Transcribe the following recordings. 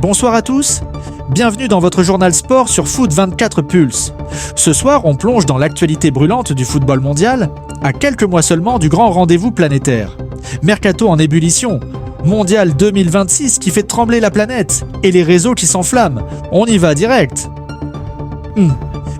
Bonsoir à tous, bienvenue dans votre journal sport sur Foot 24 Pulse. Ce soir, on plonge dans l'actualité brûlante du football mondial, à quelques mois seulement du grand rendez-vous planétaire. Mercato en ébullition, Mondial 2026 qui fait trembler la planète, et les réseaux qui s'enflamment. On y va direct.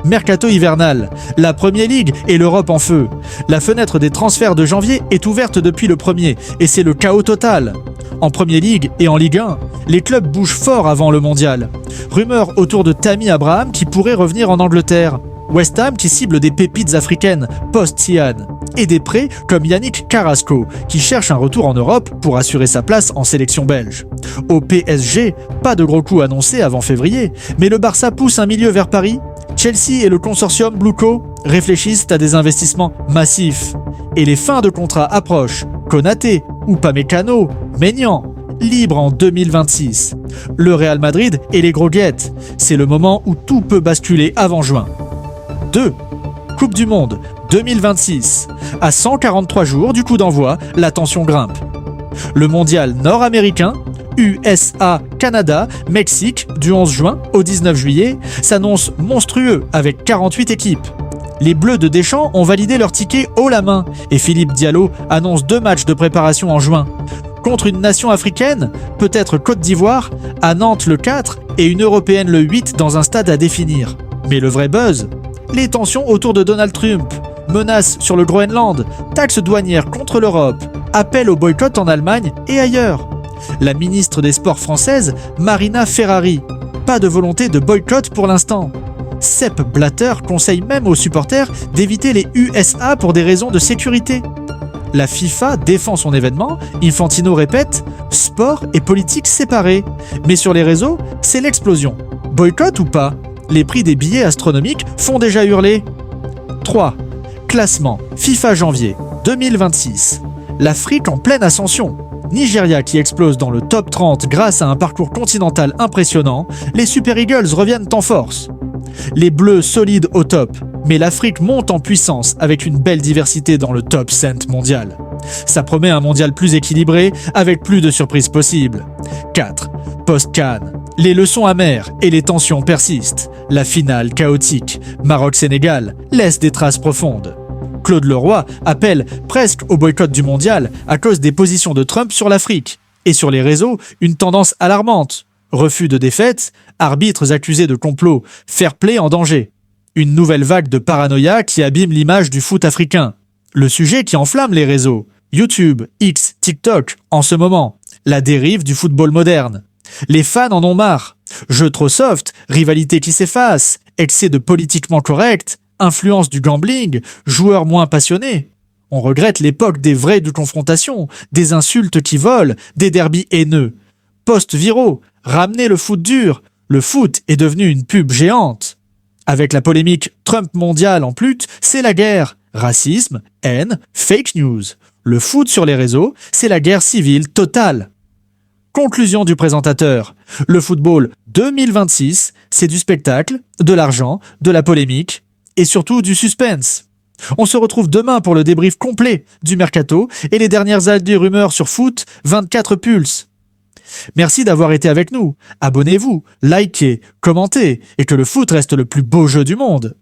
Mercato hivernal, la Premier League et l'Europe en feu. La fenêtre des transferts de janvier est ouverte depuis le 1er, et c'est le chaos total. En Premier League et en Ligue 1, les clubs bougent fort avant le mondial. Rumeurs autour de Tammy Abraham qui pourrait revenir en Angleterre. West Ham qui cible des pépites africaines post-Sian. Et des prêts comme Yannick Carrasco qui cherche un retour en Europe pour assurer sa place en sélection belge. Au PSG, pas de gros coups annoncés avant février, mais le Barça pousse un milieu vers Paris. Chelsea et le consortium Blueco réfléchissent à des investissements massifs. Et les fins de contrat approchent. Konaté, Upamecano, Maignan, libre en 2026. Le Real Madrid et les gros guettes. C'est le moment où tout peut basculer avant juin. 2. Coupe du Monde 2026. À 143 jours du coup d'envoi, la tension grimpe. Le mondial nord-américain, USA, Canada, Mexique, du 11 juin au 19 juillet, s'annonce monstrueux avec 48 équipes. Les Bleus de Deschamps ont validé leur ticket haut la main et Philippe Diallo annonce 2 matchs de préparation en juin. Contre une nation africaine, peut-être Côte d'Ivoire, à Nantes le 4 et une européenne le 8 dans un stade à définir. Mais le vrai buzz, les tensions autour de Donald Trump, menaces sur le Groenland, taxes douanières contre l'Europe, appel au boycott en Allemagne et ailleurs. La ministre des Sports française, Marina Ferrari, pas de volonté de boycott pour l'instant. Sepp Blatter conseille même aux supporters d'éviter les USA pour des raisons de sécurité. La FIFA défend son événement, Infantino répète « sport et politique séparés ». Mais sur les réseaux, c'est l'explosion. Boycott ou pas ? Les prix des billets astronomiques font déjà hurler. 3. Classement FIFA janvier 2026. L'Afrique en pleine ascension. Nigeria qui explose dans le top 30 grâce à un parcours continental impressionnant, les Super Eagles reviennent en force. Les Bleus solides au top, mais l'Afrique monte en puissance avec une belle diversité dans le top 5 mondial. Ça promet un mondial plus équilibré avec plus de surprises possibles. 4. Post-CAN. Les leçons amères et les tensions persistent. La finale chaotique, Maroc-Sénégal, laisse des traces profondes. Claude Leroy appelle presque au boycott du mondial à cause des positions de Trump sur l'Afrique. Et sur les réseaux, une tendance alarmante. Refus de défaite, arbitres accusés de complot, fair play en danger. Une nouvelle vague de paranoïa qui abîme l'image du foot africain. Le sujet qui enflamme les réseaux. YouTube, X, TikTok, en ce moment. La dérive du football moderne. Les fans en ont marre. Jeux trop soft, rivalité qui s'efface, excès de politiquement correct, influence du gambling, joueurs moins passionnés. On regrette l'époque des vraies confrontations, des insultes qui volent, des derbys haineux. Post-viraux, ramenez le foot dur. Le foot est devenu une pub géante. Avec la polémique Trump mondial en plus, c'est la guerre. Racisme, haine, fake news. Le foot sur les réseaux, c'est la guerre civile totale. Conclusion du présentateur. Le football 2026, c'est du spectacle, de l'argent, de la polémique et surtout du suspense. On se retrouve demain pour le débrief complet du mercato et les dernières ailes des rumeurs sur Foot 24 Pulse. Merci d'avoir été avec nous. Abonnez-vous, likez, commentez et que le foot reste le plus beau jeu du monde.